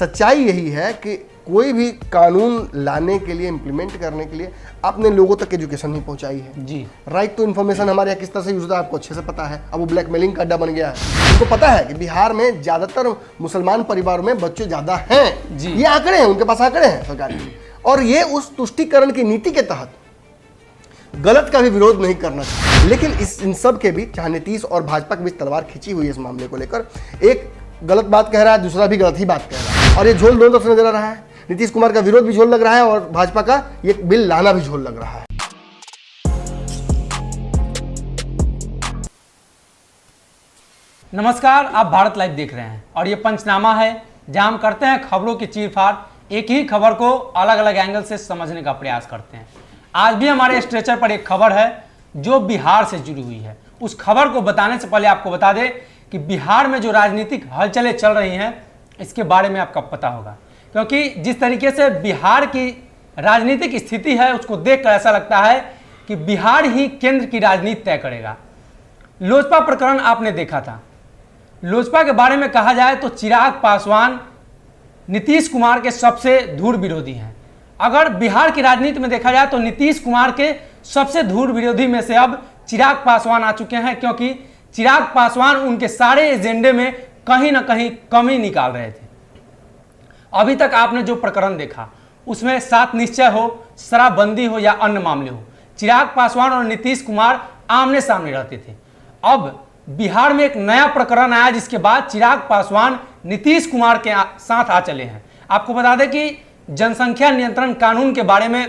सच्चाई यही है कि कोई भी कानून लाने के लिए, इम्प्लीमेंट करने के लिए आपने लोगों तक एजुकेशन नहीं पहुंचाई है। जी, राइट टू इन्फॉर्मेशन हमारे यहाँ किस तरह से यूज होता है आपको अच्छे से पता है। अब वो ब्लैकमेलिंग का अड्डा बन गया है। उनको पता है कि बिहार में ज़्यादातर मुसलमान परिवारों में बच्चे ज़्यादा हैं। जी। ये आंकड़े हैं, उनके पास आंकड़े हैं सरकार के। और ये उस तुष्टीकरण की नीति के तहत गलत का भी विरोध नहीं करना चाहिए। लेकिन इन सब के बीच, जहाँ नीतीश और भाजपा के बीच तलवार खींची हुई है इस मामले को लेकर, एक गलत बात कह रहा है, दूसरा भी गलत ही बात कह रहा है। और ये झोल दोनों तरफ से नजर आ रहा है। नीतीश कुमार का विरोध भी झोल लग रहा है और भाजपा का ये बिल लाना भी झोल लग रहा है। नमस्कार, आप भारत लाइव देख रहे हैं और ये पंचनामा है जहां हम करते हैं खबरों की चीरफाड़, एक ही खबर को अलग अलग एंगल से समझने का प्रयास करते हैं। आज भी हमारे स्ट्रेचर पर एक खबर है जो बिहार से जुड़ी हुई है। उस खबर को बताने से पहले आपको बता दें कि बिहार में जो राजनीतिक हलचलें चल रही हैं इसके बारे में आपका पता होगा, क्योंकि जिस तरीके से बिहार की राजनीतिक स्थिति है उसको देखकर ऐसा लगता है कि बिहार ही केंद्र की राजनीति तय करेगा। लोजपा प्रकरण आपने देखा था। लोजपा के बारे में कहा जाए तो चिराग पासवान नीतीश कुमार के सबसे धूर विरोधी हैं। अगर बिहार की राजनीति में देखा जाए तो नीतीश कुमार के सबसे धूर विरोधी में से अब चिराग पासवान आ चुके हैं, क्योंकि चिराग पासवान उनके सारे एजेंडे में कहीं ना कहीं कमी निकाल रहे थे। अभी तक आपने जो प्रकरण देखा उसमें 7 निश्चय हो, शराबबंदी हो या अन्य मामले हो, चिराग पासवान और नीतीश कुमार आमने सामने रहते थे। अब बिहार में एक नया प्रकरण आया जिसके बाद चिराग पासवान नीतीश कुमार के साथ आ चले हैं। आपको बता दें कि जनसंख्या नियंत्रण कानून के बारे में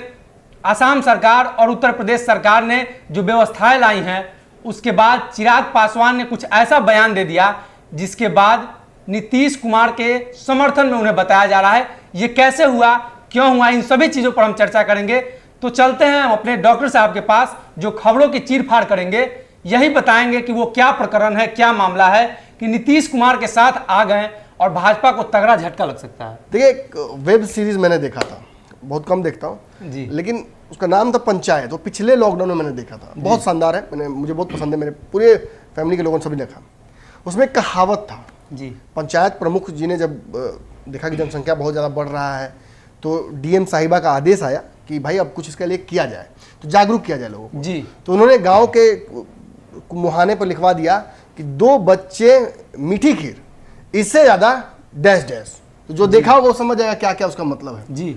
असम सरकार और उत्तर प्रदेश सरकार ने जो व्यवस्थाएं लाई हैं उसके बाद चिराग पासवान ने कुछ ऐसा बयान दे दिया जिसके बाद नीतीश कुमार के समर्थन में उन्हें बताया जा रहा है। ये कैसे हुआ, क्यों हुआ, इन सभी चीज़ों पर हम चर्चा करेंगे। तो चलते हैं हम अपने डॉक्टर साहब के पास जो खबरों की चीरफाड़ करेंगे, यही बताएंगे कि वो क्या प्रकरण है, क्या मामला है कि नीतीश कुमार के साथ आ गए और भाजपा को तगड़ा झटका लग सकता है। देखिए, एक वेब सीरीज मैंने देखा था, बहुत कम देखता हूँ जी, लेकिन उसका नाम था पंचायत। वो पिछले लॉकडाउन में मैंने देखा था, बहुत शानदार है, मुझे बहुत पसंद है, मेरे पूरे फैमिली के लोगों ने सभी देखा। उसमें एक कहावत था जी, पंचायत प्रमुख जी ने जब देखा कि जनसंख्या बहुत ज़्यादा बढ़ रहा है तो डीएम साहिबा का आदेश आया कि भाई अब कुछ इसके लिए किया जाए, तो जागरूक किया जाए लोगों को। जी, तो उन्होंने गांव के मुहाने पर लिखवा दिया कि 2 बच्चे मीठी खीर, इससे ज़्यादा डैश डैश। तो जो देखा होगा वो समझ जाएगा क्या क्या उसका मतलब है जी।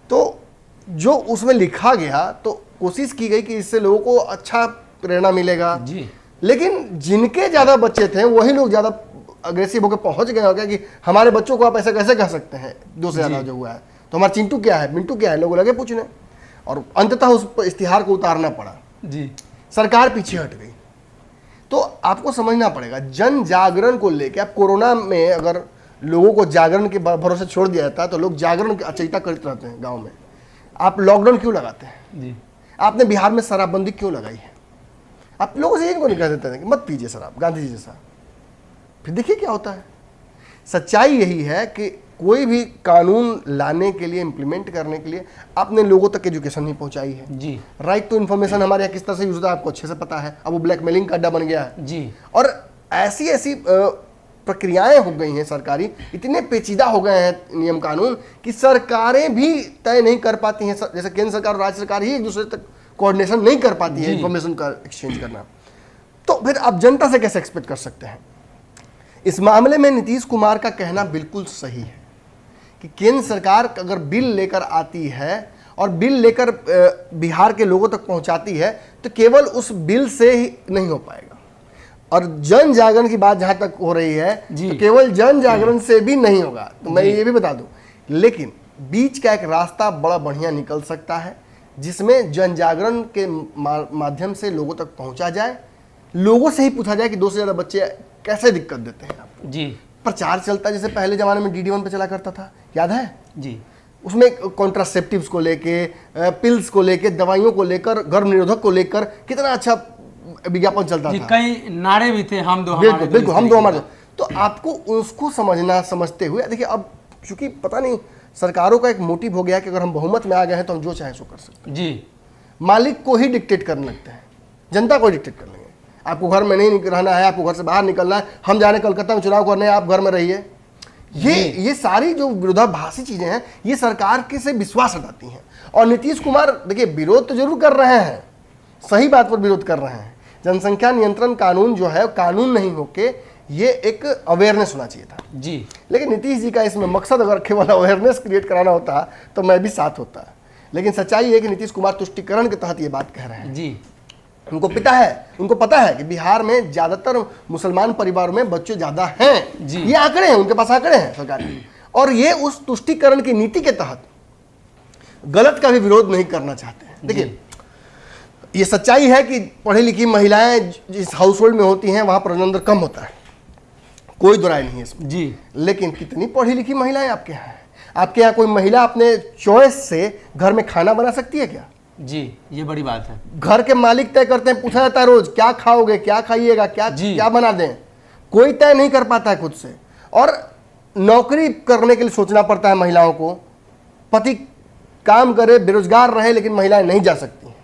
तो जो उसमें लिखा गया तो कोशिश की गई कि इससे लोगों को अच्छा प्रेरणा मिलेगा जी, लेकिन जिनके ज़्यादा बच्चे थे वही लोग ज़्यादा अग्रेसिव होकर पहुंच गए हो गया कि हमारे बच्चों को आप ऐसा कैसे कह सकते हैं, 2 से ज़्यादा जो हुआ है, तो हमारा चिंटू क्या है, मिंटू क्या है, लोग लगे पूछने। और अंततः उस इश्तिहार को उतारना पड़ा, जी, सरकार पीछे हट गई। तो आपको समझना पड़ेगा जन जागरण को लेकर, आप कोरोना में अगर लोगों को जागरण के भरोसे छोड़ दिया जाता है तो लोग जागरण की अचेता करते रहते हैं गाँव में। आप लॉकडाउन क्यों लगाते हैं जी, आपने बिहार में शराबबंदी क्यों लगाई है? आप लोगों से इनको नहीं कह देते हैं कि मत पीजिए शराब, गांधी जी जैसा। फिर देखिए क्या होता है। सच्चाई यही है कि कोई भी कानून लाने के लिए, इम्प्लीमेंट करने के लिए आपने लोगों तक एजुकेशन नहीं पहुंचाई है। जी, राइट टू इन्फॉर्मेशन हमारे यहाँ किस तरह से यूज होता है आपको अच्छे से पता है। अब वो ब्लैकमेलिंग का अड्डा बन गया है। जी, और ऐसी ऐसी प्रक्रियाएं हो गई हैं सरकारी, इतने पेचीदा हो गए हैं नियम कानून कि सरकारें भी तय नहीं कर पाती हैं। जैसे केंद्र सरकार और राज्य सरकार ही एक दूसरे तक कोऑर्डिनेशन नहीं कर पाती है इंफॉर्मेशन का एक्सचेंज करना। तो फिर आप जनता से कैसे एक्सपेक्ट कर सकते हैं? इस मामले में नीतीश कुमार का कहना बिल्कुल सही है कि केंद्र सरकार अगर बिल लेकर आती है और बिल लेकर बिहार के लोगों तक पहुंचाती है तो केवल उस बिल से ही नहीं हो पाएगा। और जन जागरण की बात जहां तक हो रही है तो केवल जन जागरण से भी नहीं होगा। तो मैं ये भी बता दूं, लेकिन बीच का एक रास्ता बड़ा बढ़िया निकल सकता है जिसमें जन जागरण के माध्यम से लोगों तक पहुंचा जाए, लोगों से ही पूछा जाए कि 2 से ज़्यादा बच्चे कैसे दिक्कत देते हैं आपको। जी, प्रचार चलता है जैसे पहले जमाने में DD1 पे चला करता था, याद है? जी, उसमें कॉन्ट्रासेप्टिव्स को लेके, पिल्स को लेके, दवाइयों को लेकर, गर्भ निरोधक को लेकर कितना अच्छा विज्ञापन चलता था। कई नारे भी थे, हम दो बिल्कुल बिल्कुल, हम दो हमारे। तो आपको उसको समझते हुए देखिए, अब चूंकि पता नहीं सरकारों का एक मोटिव हो गया कि अगर हम बहुमत में आ गए हैं तो हम जो चाहे सो कर सकते हैं। जी, मालिक को ही डिक्टेट करने लगते हैं, जनता को डिक्टेट कर लेंगे। आपको घर में नहीं रहना है, आपको घर से बाहर निकलना है, हम जा रहे हैं कलकत्ता में चुनाव करने, आप घर में रहिए। ये सारी जो विरोधाभासी चीजें हैं ये सरकार के से विश्वास हटाती हैं। और नीतीश कुमार देखिए विरोध तो जरूर कर रहे हैं, सही बात पर विरोध कर रहे हैं। जनसंख्या नियंत्रण कानून जो है कानून नहीं होके ये एक अवेयरनेस होना चाहिए था जी। लेकिन नीतीश जी का इसमें मकसद अगर केवल अवेयरनेस क्रिएट कराना होता तो मैं भी साथ होता। लेकिन सच्चाई है कि नीतीश कुमार तुष्टिकरण के तहत ये बात कह रहे हैं जी। उनको पता है कि बिहार में ज्यादातर मुसलमान परिवारों में बच्चे ज्यादा हैं जी। ये आंकड़े हैं, उनके पास आंकड़े हैं सरकार के। और ये उस तुष्टिकरण की नीति के तहत गलत का भी विरोध नहीं करना चाहते हैं। देखिए ये सच्चाई है कि पढ़ी लिखी महिलाएं जिस हाउस होल्ड में होती हैं वहां प्रजनन दर कम होता है, कोई दो राय नहीं है इसमें जी। लेकिन कितनी पढ़ी लिखी महिलाएं आपके यहाँ हैं? आपके यहाँ कोई महिला अपने चॉइस से घर में खाना बना सकती है क्या? जी, ये बड़ी बात है। घर के मालिक तय करते हैं, पूछा जाता है रोज क्या खाओगे, क्या खाइएगा, क्या बना दें, कोई तय नहीं कर पाता है खुद से। और नौकरी करने के लिए सोचना पड़ता है महिलाओं को, पति काम करे बेरोजगार रहे लेकिन महिलाएं नहीं जा सकती हैं,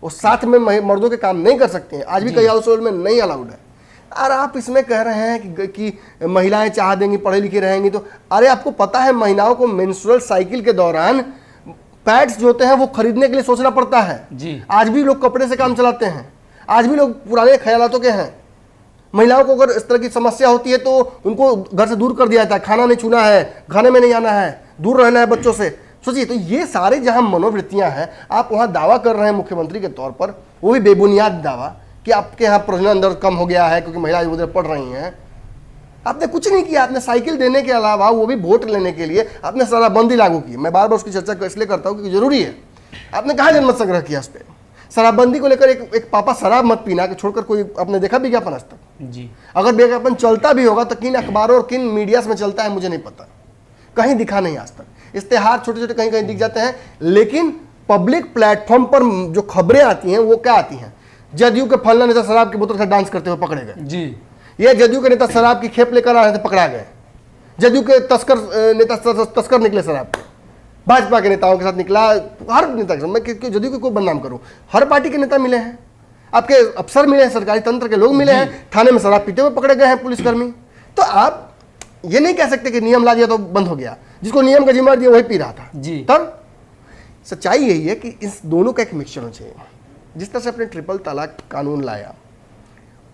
वो साथ में मर्दों के काम नहीं कर सकती हैं। आज भी कई हाउस होल्ड में नहीं अलाउड है। और आप इसमें कह रहे हैं कि महिलाएं चाह देंगी पढ़ी लिखी रहेंगी तो अरे आपको पता है महिलाओं को मेंस्ट्रुअल साइकिल के दौरान पैड्स जो होते हैं वो खरीदने के लिए सोचना पड़ता है जी। आज भी लोग कपड़े से काम चलाते हैं, आज भी लोग पुराने ख्यालातों के हैं। महिलाओं को अगर इस तरह की समस्या होती है तो उनको घर से दूर कर दिया जाता है, खाना नहीं छूना है, खाने में नहीं आना है, दूर रहना है बच्चों से। सोचिए तो ये सारे जहां मनोवृत्तियां हैं आप वहां दावा कर रहे हैं मुख्यमंत्री के तौर पर, वो भी बेबुनियाद दावा कि आपके यहाँ प्रजनन दर कम हो गया है क्योंकि महिलाएं उधर पढ़ रही हैं। आपने कुछ नहीं किया, आपने साइकिल देने के अलावा वो भी वोट लेने के लिए आपने शराबबंदी लागू की। मैं बार बार उसकी चर्चा इसलिए करता हूँ क्योंकि जरूरी है। आपने कहाँ जनमत संग्रह किया उस पर? शराबबंदी को लेकर एक पापा शराब मत पीना के छोड़कर कोई आपने देखा विज्ञापन आज तक? जी। अगर विज्ञापन चलता भी होगा तो किन अखबारों और किन मीडिया में चलता है मुझे नहीं पता, कहीं दिखा नहीं आज तक। इश्तेहार छोटे छोटे कहीं कहीं दिख जाते हैं लेकिन पब्लिक प्लेटफॉर्म पर जो खबरें आती हैं वो क्या आती हैं? जदयू के फलना नेता शराब की बोतल से डांस करते हुए पकड़े गए जी, ये जदयू के नेता शराब की खेप लेकर आ रहे थे पकड़ा गए, जदयू के तस्कर निकले शराब के, भाजपा के नेताओं के साथ निकला, हर नेता के साथ। मैं जदयू को कोई बदनाम करूं, हर पार्टी के नेता मिले हैं, आपके अफसर मिले हैं, सरकारी तंत्र के लोग मिले हैं, थाने में शराब पीते हुए पकड़े गए हैं पुलिसकर्मी। तो आप ये नहीं कह सकते कि नियम ला दिया तो बंद हो गया, जिसको नियम का जिम्मेदार दिया वही पी रहा था जी। तब सच्चाई यही है कि इस दोनों का एक मिक्सचर होना चाहिए। जिस तरह से आपने ट्रिपल तलाक कानून लाया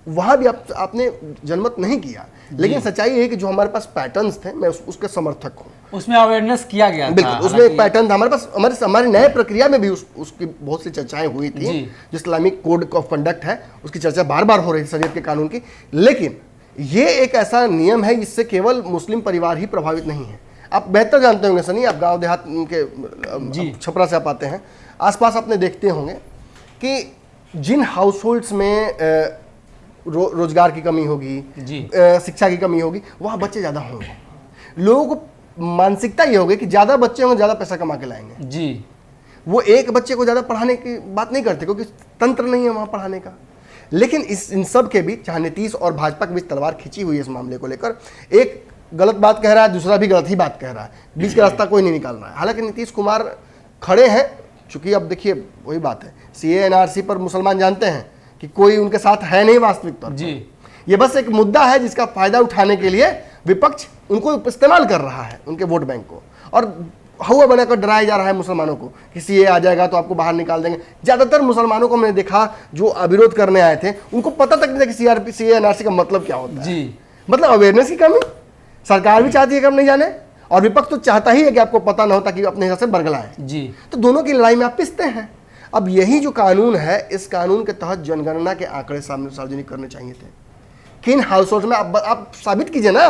वहां भी आपने जनमत नहीं किया, लेकिन सच्चाई है कि जो हमारे पास पैटर्न्स थे मैं उसके समर्थक हूँ। उसमें अवेयरनेस किया गया बिल्कुल, उसमें एक पैटर्न था हमारे पास, हमारी नए प्रक्रिया में भी उसकी बहुत सी चर्चाएं हुई थी। जो इस्लामिक कोड ऑफ कंडक्ट है उसकी चर्चा बार बार हो रही थी, शरीयत के कानून की। लेकिन ये एक ऐसा नियम है जिससे केवल मुस्लिम परिवार ही प्रभावित नहीं है। आप बेहतर जानते होंगे सनी, आप गाँव देहात के छपरा से आप आते हैं, आसपास आपने देखते होंगे कि जिन हाउस होल्ड्स में रोजगार की कमी होगी, शिक्षा की कमी होगी, वहाँ बच्चे ज़्यादा होंगे। लोगों को मानसिकता ये होगी कि ज़्यादा बच्चे होंगे ज़्यादा पैसा कमा के लाएंगे जी। वो एक बच्चे को ज़्यादा पढ़ाने की बात नहीं करते क्योंकि तंत्र नहीं है वहाँ पढ़ाने का। लेकिन इन सब के बीच जहाँ नीतीश और भाजपा के बीच तलवार खींची हुई है इस मामले को लेकर, एक गलत बात कह रहा है, दूसरा भी गलत ही बात कह रहा है, बीच का रास्ता कोई नहीं निकाल रहा है। हालांकि नीतीश कुमार खड़े हैं, चूंकि अब देखिए वही बात है, CAA NRC पर मुसलमान जानते हैं कि कोई उनके साथ है नहीं वास्तविक तौर पर। ये बस एक मुद्दा है जिसका फायदा उठाने के लिए विपक्ष उनको इस्तेमाल कर रहा है, उनके वोट बैंक को, और हवा बनाकर डराया जा रहा है मुसलमानों को कि CAA आ जाएगा तो आपको बाहर निकाल देंगे। ज्यादातर मुसलमानों को मैंने देखा जो विरोध करने आए थे उनको पता तक नहीं था कि CAA NRC का मतलब क्या होता है। मतलब अवेयरनेस की कमी, सरकार भी चाहती है कि हम नहीं जाने और विपक्ष तो चाहता ही है कि आपको पता ना हो ताकि अपने हिसाब से बरगलाएं जी। तो दोनों की लड़ाई में आप पिसते हैं। अब यही जो कानून है, इस कानून के तहत जनगणना के आंकड़े सामने सार्वजनिक करने चाहिए थे। किन हाउस होल्ड में आप साबित कीजिए ना,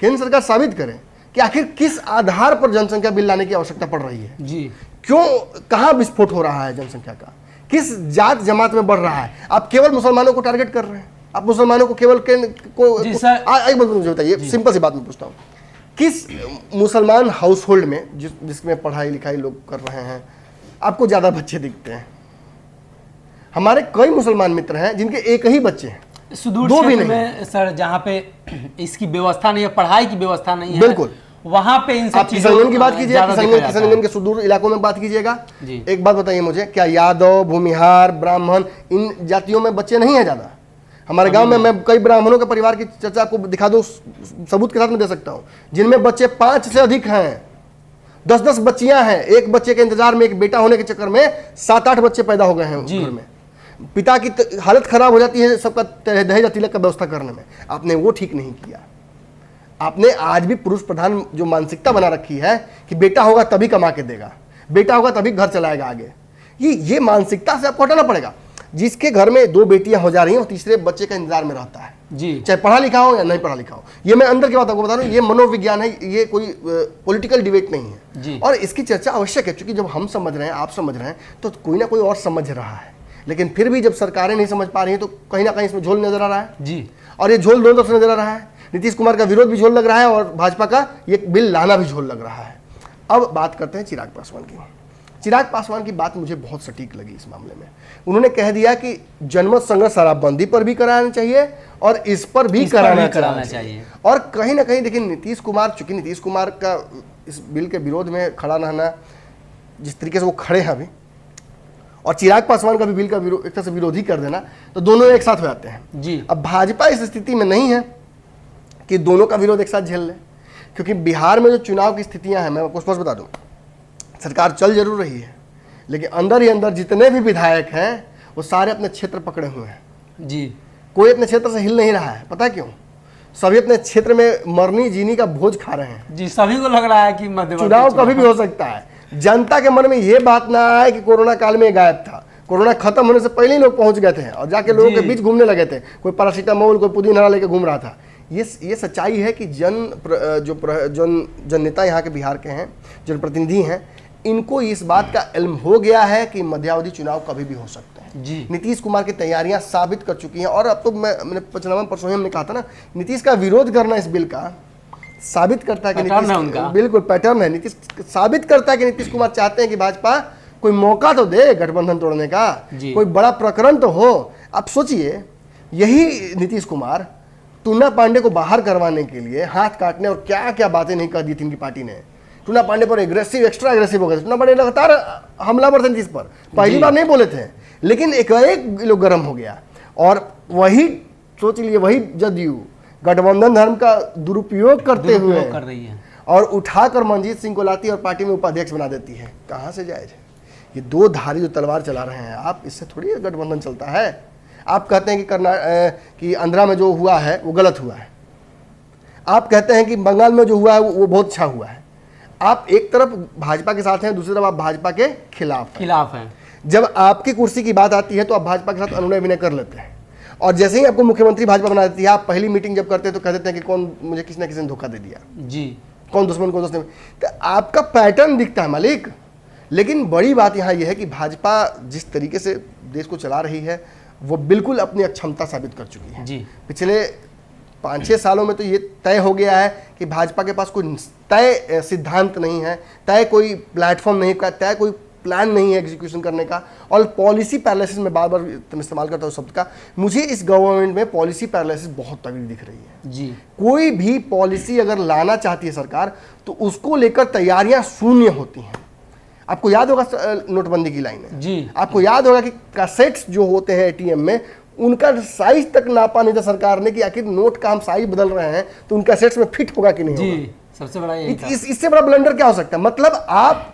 केंद्र सरकार साबित करे कि आखिर किस आधार पर जनसंख्या बिल लाने की आवश्यकता पड़ रही है जी। क्यों, कहाँ विस्फोट हो रहा है जनसंख्या का, किस जात जमात में बढ़ रहा है? आप केवल मुसलमानों को टारगेट कर रहे हैं, आप मुसलमानों को केवल एक बात मुझे बताइए, सिंपल सी बात मैं पूछता हूँ, किस मुसलमान हाउस होल्ड में जिसमें पढ़ाई लिखाई लोग कर रहे हैं आपको ज्यादा बच्चे दिखते हैं? हमारे कई मुसलमान मित्र हैं जिनके एक ही बच्चे हैं, सुदूर क्षेत्र में सर, जहाँ पे इसकी व्यवस्था नहीं है, पढ़ाई की व्यवस्था नहीं है, बिल्कुल वहां पे इन सब चीजों की बात कीजिए, किशनगंज के सुदूर इलाकों में बात कीजिएगा। एक बात बताइए मुझे, क्या यादव, भूमिहार, ब्राह्मण इन जातियों में बच्चे नहीं है ज्यादा? हमारे गांव में मैं कई ब्राह्मणों के परिवार की चर्चा आपको दिखा दूं, सबूत के साथ में दे सकता हूं, जिनमें बच्चे 5 से अधिक हैं, 10-10 बच्चियां हैं, एक बच्चे के इंतजार में, एक बेटा होने के चक्कर में 7-8 बच्चे पैदा हो गए हैं घर में। पिता की हालत खराब हो जाती है सबका दहेज तिलक का व्यवस्था करने में। आपने वो ठीक नहीं किया। आपने आज भी पुरुष प्रधान जो मानसिकता बना रखी है कि बेटा होगा तभी कमा के देगा, बेटा होगा तभी घर चलाएगा आगे, ये मानसिकता से आपको हटाना पड़ेगा। जिसके घर में 2 बेटियां हो जा रही हैं वो तीसरे बच्चे का इंतजार में रहता है जी, चाहे पढ़ा लिखा हो या नहीं पढ़ा लिखा हो। ये मैं अंदर की बात आपको बता रहा हूँ, ये मनोविज्ञान है, ये कोई पॉलिटिकल डिबेट नहीं है जी। और इसकी चर्चा आवश्यक है, क्योंकि जब हम समझ रहे हैं, आप समझ रहे हैं, तो कोई ना कोई और समझ रहा है। लेकिन फिर भी जब सरकारें नहीं समझ पा रही हैं तो कहीं ना कहीं इसमें झोल नजर आ रहा है जी, और ये झोल दोनों तरफ से नजर आ रहा है। नीतीश कुमार का विरोध भी झोल लग रहा है और भाजपा का ये बिल लाना भी झोल लग रहा है। अब बात करते हैं चिराग पासवान की। चिराग पासवान की बात मुझे बहुत सटीक लगी इस मामले में। उन्होंने कह दिया कि जनमत संग्रह शराबबंदी पर भी कराना चाहिए और इस पर भी कराना चाहिए। और कहीं ना कहीं देखिए नीतीश कुमार, चूंकि नीतीश कुमार का इस बिल के विरोध में खड़ा रहना, जिस तरीके से वो खड़े हैं अभी, और चिराग पासवान का भी बिल का एक तरह से विरोधी कर देना, तो दोनों एक साथ हो जाते हैं जी। अब भाजपा इस स्थिति में नहीं है कि दोनों का विरोध एक साथ झेल ले, क्योंकि बिहार में जो चुनाव की स्थितियां हैं, मैं आपको स्पष्ट बता दूं, सरकार चल जरूर रही है लेकिन अंदर ही अंदर जितने भी विधायक हैं वो सारे अपने क्षेत्र पकड़े हुए हैं जी। कोई अपने क्षेत्र से हिल नहीं रहा है। पता क्यों? सभी अपने क्षेत्र में मरनी जीनी का भोज खा रहे हैं जी। सभी को लग रहा है कि मध्यवर्ती चुनाव कभी भी हो सकता है। जनता के मन में ये बात ना आए कि कोरोना काल में गायब था, कोरोना खत्म होने से पहले ही लोग पहुंच गए थे और जाके लोगों के बीच घूमने लगे थे, कोई पैरासीटामोल, कोई पुदीना लेके घूम रहा था। ये सच्चाई है कि जन नेता यहाँ के बिहार के हैं, जनप्रतिनिधि हैं, इनको इस बात का इल्म हो गया है कि मध्यावधि चुनाव कभी भी हो सकता है जी। नीतीश कुमार की तैयारियां साबित कर चुकी हैं और अब तो मैंने पंचनामा परसों ही हमने कहा था ना, नीतीश का विरोध करना इस बिल का साबित करता है कि नीतीश, बिल्कुल पैटर्न है, नीतीश साबित करता है कि नीतीश कुमार चाहते हैं कि भाजपा कोई मौका तो दे गठबंधन तोड़ने का, कोई बड़ा प्रकरण तो हो। आप सोचिए, यही नीतीश कुमार टूना पांडे को बाहर करवाने के लिए हाथ काटने और क्या क्या बातें नहीं कर दी थी इनकी पार्टी ने। टूना पांडे पर एक्स्ट्रा एग्रेसिव हो गए। टूना पांडे लगातार हमलावर थे नीतीश पर, पहली बार नहीं बोले थे, लेकिन एक लोग गर्म हो गया और वही सोच लिए, वही जदयू गठबंधन धर्म का दुरुपयोग करते हुए कर रही है और उठाकर मनजीत सिंह को लाती है और पार्टी में उपाध्यक्ष बना देती है। कहाँ से जायज है? ये 2 धारी जो तलवार चला रहे हैं आप, इससे थोड़ी गठबंधन चलता है। आप कहते हैं कि आंध्रा में जो हुआ है वो गलत हुआ है, आप कहते हैं कि बंगाल में जो हुआ है वो बहुत अच्छा हुआ है। आप एक तरफ भाजपा के साथ हैं, दूसरी तरफ आप भाजपा के खिलाफ हैं। जब आपकी कुर्सी की बात आती है तो आप भाजपा के साथ अनुनय विनय कर लेते हैं और जैसे ही आपको मुख्यमंत्री भाजपा बना देती है, आप पहली मीटिंग जब करते हैं तो कह देते हैं कि कौन मुझे किसी न किसी ने धोखा दे दिया जी, कौन दुश्मन कौन दोस्त। तो आपका पैटर्न दिखता है मालिक। लेकिन बड़ी बात यहाँ यह है कि भाजपा जिस तरीके से देश को चला रही है वो बिल्कुल अपनी अक्षमता साबित कर चुकी है जी। पिछले 5-6 सालों में तो ये तय हो गया है कि भाजपा के पास कोई तय सिद्धांत नहीं है, तय कोई प्लेटफॉर्म नहीं का, तय कोई प्लान नहीं है एग्जीक्यूशन करने का, और पॉलिसी पैरालिसिस में बार बार इस्तेमाल करता हूँ शब्द का। मुझे इस गवर्नमेंट में पॉलिसी पैरालिसिस बहुत तगड़ी दिख रही है जी। कोई भी पॉलिसी अगर लाना चाहती है सरकार तो उसको लेकर तैयारियां शून्य होती हैं। आपको याद होगा नोटबंदी की लाइन है जी, आपको याद होगा कि कैसेट्स जो होते हैं एटीएम में, उनका साइज तक नापा नहीं था सरकार ने कि आखिर नोट का हम साइज बदल रहे हैं तो उन कैसेट्स में फिट होगा कि नहीं होगा। सबसे बड़ा यही था। इससे बड़ा ब्लंडर क्या हो सकता है? मतलब आप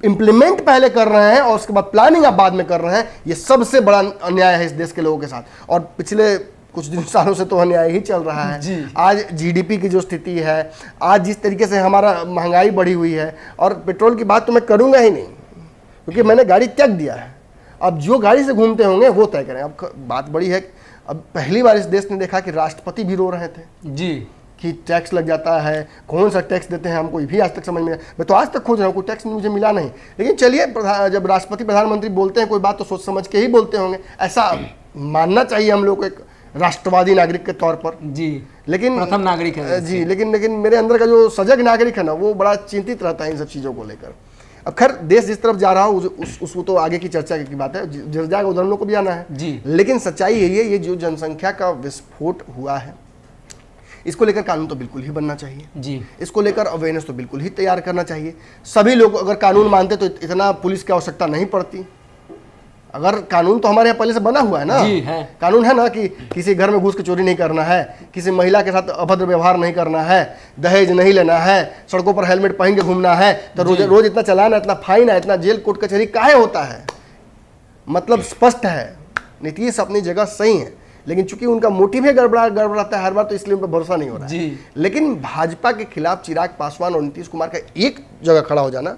इंप्लीमेंट पहले कर रहे हैं और उसके बाद प्लानिंग आप बाद में कर रहे हैं। ये सबसे बड़ा अन्याय है इस देश के लोगों के साथ और पिछले कुछ सालों से तो अन्याय ही चल रहा है। आज जीडीपी की जो स्थिति है, आज जिस तरीके से हमारा महंगाई बढ़ी हुई है, और पेट्रोल की बात तो मैं करूंगा ही नहीं क्योंकि मैंने गाड़ी त्याग दिया है। अब जो गाड़ी से घूमते होंगे वो तय करें। अब बात बड़ी है, अब पहली बार इस देश ने देखा कि राष्ट्रपति भी रो रहे थे जी कि टैक्स लग जाता है, कौन सा टैक्स देते हैं हमको भी आज तक समझ में। मैं तो आज तक खोज रहा हूँ, कोई टैक्स मुझे मिला नहीं। लेकिन चलिए, जब राष्ट्रपति प्रधानमंत्री बोलते हैं कोई बात तो सोच समझ के ही बोलते होंगे, ऐसा मानना चाहिए हम लोग को एक राष्ट्रवादी नागरिक के तौर पर जी। लेकिन प्रथम नागरिक है जी। लेकिन मेरे अंदर का जो सजग नागरिक है ना, वो बड़ा चिंतित रहता है इन सब चीज़ों को लेकर। अब खैर देश जिस तरफ जा रहा हो उसको तो आगे की चर्चा की बात है, जिस जाएगा उधर हम लोग को भी आना है जी। लेकिन सच्चाई यही है, ये जो जनसंख्या का विस्फोट हुआ है इसको लेकर कानून तो बिल्कुल ही बनना चाहिए जी। इसको लेकर अवेयरनेस तो बिल्कुल ही तैयार करना चाहिए। सभी लोग अगर कानून मानते तो इतना पुलिस की आवश्यकता नहीं पड़ती। अगर कानून तो हमारे यहाँ पहले से बना हुआ है ना, जी है। कानून है ना कि किसी घर में घुस के चोरी नहीं करना है, किसी महिला के साथ अभद्र व्यवहार नहीं करना है, दहेज नहीं लेना है, सड़कों पर हेलमेट पहन के घूमना है, तो रोज इतना चालान है, इतना फाइन है, इतना जेल कोर्ट कचहरी काहे होता है। मतलब स्पष्ट है, नीतीश अपनी जगह सही है, लेकिन चूंकि उनका मोटिव है गड़बड़ाता है हर बार, तो इसलिए उन पर भरोसा नहीं हो रहा है। लेकिन भाजपा के खिलाफ चिराग पासवान और नीतीश कुमार का एक जगह खड़ा हो जाना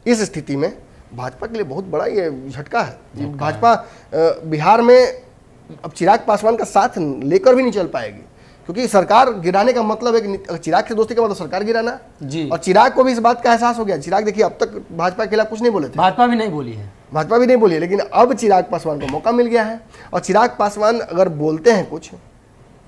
इस स्थिति में भाजपा के लिए बहुत बड़ा ये झटका है। भाजपा बिहार में अब चिराग पासवान का साथ लेकर भी नहीं चल पाएगी, क्योंकि सरकार गिराने का मतलब है कि चिराग से दोस्ती का मतलब सरकार गिराना जी। और चिराग को भी इस बात का एहसास हो गया। चिराग देखिए अब तक भाजपा के खिलाफ कुछ नहीं बोले थे, भाजपा भी नहीं बोली है, लेकिन अब चिराग पासवान को मौका मिल गया है। और चिराग पासवान अगर बोलते हैं कुछ,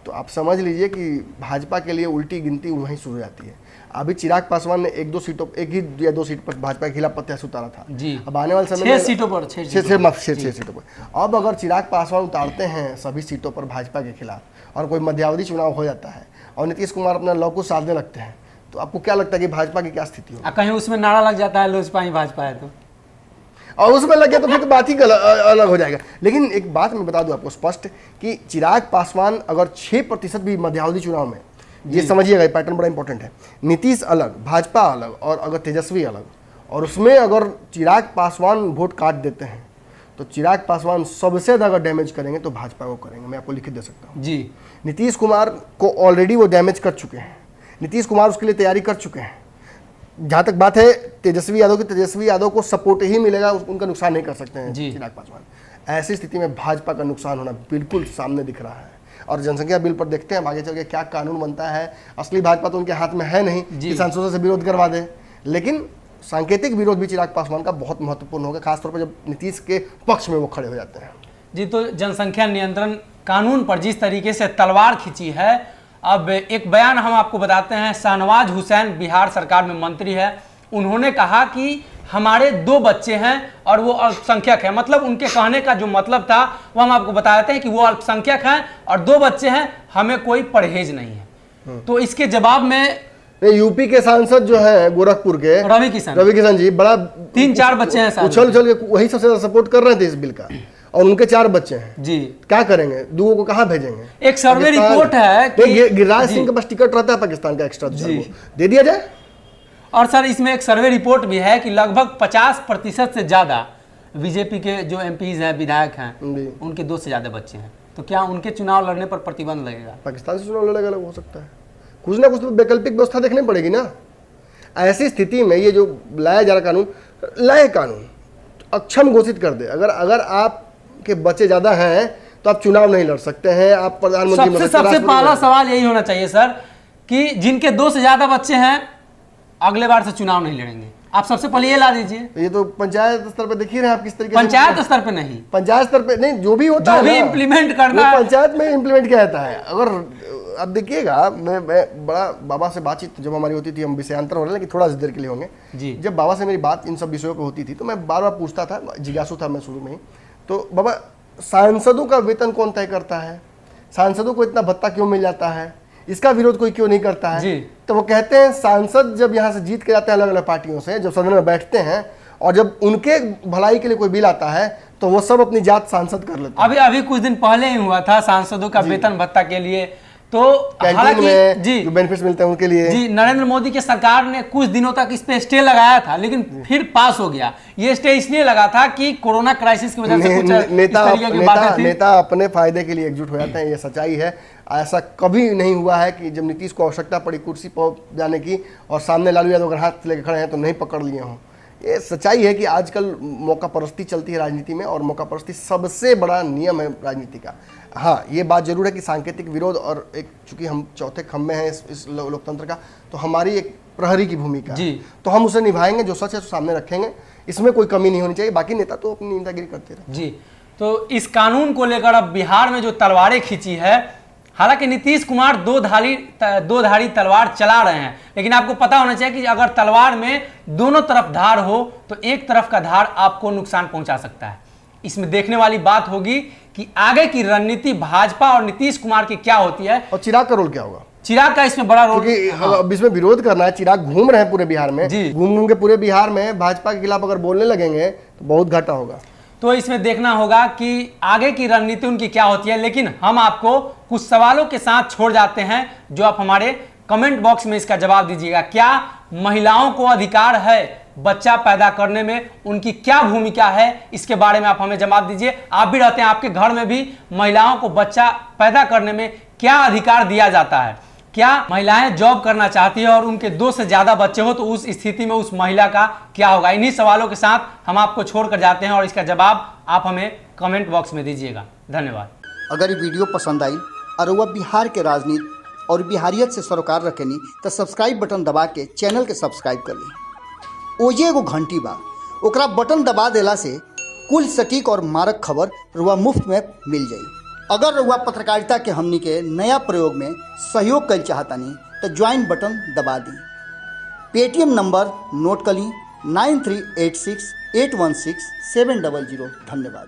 तो आप समझ लीजिए कि भाजपा के लिए उल्टी गिनती वहीं शुरू हो जाती है। अभी चिराग पासवान ने एक ही या दो सीट पर भाजपा के खिलाफ प्रत्याशी उतारा था जी। अब आने वाले समय में 6 सीटों पर अब अगर चिराग पासवान उतारते हैं सभी सीटों पर भाजपा के खिलाफ और कोई मध्यावधि चुनाव हो जाता है और नीतीश कुमार अपना लौकु साधने लगते हैं, तो आपको क्या लगता है कि भाजपा की क्या स्थिति होगी? कहीं उसमें नारा लग जाता है लोजपा ही भाजपा है तो, और उसमें लग गया तो फिर तो बात ही अलग हो जाएगा। लेकिन एक बात मैं बता दूं आपको स्पष्ट कि चिराग पासवान अगर 6% भी मध्यावधि चुनाव में, ये समझिएगा, ये पैटर्न बड़ा इंपॉर्टेंट है, नीतीश अलग, भाजपा अलग और अगर तेजस्वी अलग, और उसमें अगर चिराग पासवान वोट काट देते हैं तो चिराग पासवान सबसे ज्यादा अगर डैमेज करेंगे तो भाजपा को करेंगे। मैं आपको लिखित दे सकता हूँ जी। नीतीश कुमार को ऑलरेडी वो डैमेज कर चुके हैं, नीतीश कुमार उसके लिए तैयारी कर चुके हैं। जहाँ तक बात है तेजस्वी यादव की, तेजस्वी यादव को सपोर्ट ही मिलेगा, उनका नुकसान नहीं कर सकते हैं चिराग पासवान। ऐसी स्थिति में भाजपा का नुकसान होना बिल्कुल सामने दिख रहा है। और जनसंख्या बिल पर देखते हैं आगे चल के क्या कानून बनता है। असली भाजपा तो उनके हाथ में है नहीं कि सांसदों से विरोध करवा दे, लेकिन सांकेतिक विरोध भी चिराग पासवान का बहुत महत्वपूर्ण होगा, खासतौर पर जब नीतीश के पक्ष में वो खड़े हो जाते हैं जी। तो जनसंख्या नियंत्रण कानून पर जिस तरीके से तलवार खींची है, अब एक बयान हम आपको बताते हैं। शाहनवाज हुसैन बिहार सरकार में मंत्री है, उन्होंने कहा कि हमारे 2 बच्चे हैं और वो अल्पसंख्यक है। मतलब उनके कहने का जो मतलब था वो हम आपको बता देते हैं कि वो अल्पसंख्यक हैं और 2 बच्चे हैं, हमें कोई परहेज नहीं है। तो इसके जवाब में यूपी के सांसद जो है गोरखपुर के रवि किशन जी, बड़ा 3-4 बच्चे हैं, उछल के वही सबसे ज्यादा सपोर्ट कर रहे थे इस बिल का, और उनके 4 बच्चे हैं जी। क्या करेंगे, 2 को कहाँ भेजेंगे? एक सर्वे रिपोर्ट है कि गिरिराज सिंह के पास टिकट रहता है पाकिस्तान का एक्स्ट्रा, दे दिया जाए। और सर इसमें एक सर्वे रिपोर्ट भी है कि लगभग 50% से ज्यादा बीजेपी के जो एमपीज हैं, विधायक हैं, उनके 2 से ज्यादा बच्चे हैं। तो क्या उनके चुनाव लड़ने पर प्रतिबंध लगेगा? पाकिस्तान से चुनाव लड़ेगा, अलग हो सकता है, कुछ ना कुछ तो वैकल्पिक व्यवस्था देखनी पड़ेगी ना। ऐसी स्थिति में ये जो लाया जा रहा कानून अक्षम घोषित कर दे। अगर आपके बच्चे ज्यादा हैं तो आप चुनाव नहीं लड़ सकते हैं, आप प्रधानमंत्री। सबसे पहला सवाल यही होना चाहिए सर कि जिनके 2 से ज्यादा बच्चे हैं अगले बार से चुनाव नहीं लड़ेंगे। आप सबसे पहले ये ला दीजिए। ये तो पंचायत स्तर पे देख ही रहे हैं आप किस तरीके पंचायत स्तर पे नहीं, पंचायत स्तर पे नहीं, जो भी होता है, जो भी इम्प्लीमेंट करना है पंचायत में इम्प्लीमेंट किया जाता है। अगर अब देखिएगा, मैं बड़ा बाबा से बातचीत जब हमारी होती थी, हम विषयांतर हो रहे हैं लेकिन थोड़ा देर के लिए होंगे जी। जब बाबा से मेरी बात इन सब विषयों पर होती थी तो मैं बार बार पूछता था, जिज्ञासु था मैं शुरू में ही, तो बाबा सांसदों का वेतन कौन तय करता है, सांसदों को इतना भत्ता क्यों मिल जाता है, इसका विरोध कोई क्यों नहीं करता है जी। तो वो कहते हैं सांसद जब यहाँ से जीत के जाते हैं अलग अलग पार्टियों से, जब सदन में बैठते हैं और जब उनके भलाई के लिए कोई बिल आता है तो वो सब अपनी जात सांसद कर लेते हैं। अभी कुछ दिन पहले ही हुआ था सांसदों का वेतन भत्ता के लिए, तो कैंटीन में जी जो बेनिफिट्स मिलते हैं उनके लिए जी। नरेंद्र मोदी की सरकार ने कुछ दिनों तक इस पे स्टे लगाया था, लेकिन फिर पास हो गया। ये स्टे इसलिए लगा था कि कोरोना क्राइसिस की वजह से कुछ नेता अपने फायदे के लिए एकजुट हो जाते हैं, ये सच्चाई है। ऐसा कभी नहीं हुआ है कि जब नीतीश को आवश्यकता पड़ी कुर्सी पर जाने की और सामने लालू यादव अगर हाथ लेकर खड़े हैं तो नहीं पकड़ लिए हों। ये सच्चाई है कि आजकल मौका परस्ती चलती है राजनीति में, और मौका परस्ती सबसे बड़ा नियम है राजनीति का। हाँ, ये बात जरूर है कि सांकेतिक विरोध, और एक चूंकि हम चौथे खम्भे हैं इस लोकतंत्र का, तो हमारी एक प्रहरी की भूमिका है, तो हम उसे निभाएंगे, जो सच है सामने रखेंगे, इसमें कोई कमी नहीं होनी चाहिए। बाकी नेता तो अपनी नेतागिरी करते रहे जी। तो इस कानून को लेकर अब बिहार में जो तलवारें खींची है, हालांकि नीतीश कुमार दो धारी तलवार चला रहे हैं, लेकिन आपको पता होना चाहिए कि अगर तलवार में दोनों तरफ धार हो तो एक तरफ का धार आपको नुकसान पहुंचा सकता है। इसमें देखने वाली बात होगी कि आगे की रणनीति भाजपा और नीतीश कुमार की क्या होती है, और चिराग का रोल क्या होगा। चिराग का इसमें बड़ा रोल, अब इसमें विरोध करना है। चिराग घूम रहे हैं पूरे बिहार में, घूम के पूरे बिहार में भाजपा के खिलाफ अगर बोलने लगेंगे तो बहुत घाटा होगा। तो इसमें देखना होगा कि आगे की रणनीति उनकी क्या होती है। लेकिन हम आपको कुछ सवालों के साथ छोड़ जाते हैं, जो आप हमारे कमेंट बॉक्स में इसका जवाब दीजिएगा। क्या महिलाओं को अधिकार है बच्चा पैदा करने में, उनकी क्या भूमिका है, इसके बारे में आप हमें जवाब दीजिए। आप भी रहते हैं, आपके घर में भी महिलाओं को बच्चा पैदा करने में क्या अधिकार दिया जाता है? क्या महिलाएं जॉब करना चाहती है और उनके 2 से ज्यादा बच्चे हो तो उस स्थिति में उस महिला का क्या होगा? इन्हीं सवालों के साथ हम आपको छोड़कर जाते हैं और इसका जवाब आप हमें कमेंट बॉक्स में दीजिएगा। धन्यवाद। अगर ये वीडियो पसंद आई और वह बिहार के राजनीति और बिहारियत से सरोकार रखेनी तो सब्सक्राइब बटन दबा के चैनल के सब्सक्राइब कर ली। ओजे एगो घंटी बा, ओकरा बटन दबा देला से कुल सटीक और मारक खबर रुआ मुफ्त में मिल जाई। अगर रुआ पत्रकारिता के हमनी के नया प्रयोग में सहयोग कर चाहतानी तो ज्वाइन बटन दबा दी। पेटीएम नंबर नोट कर ली 9386816700। धन्यवाद।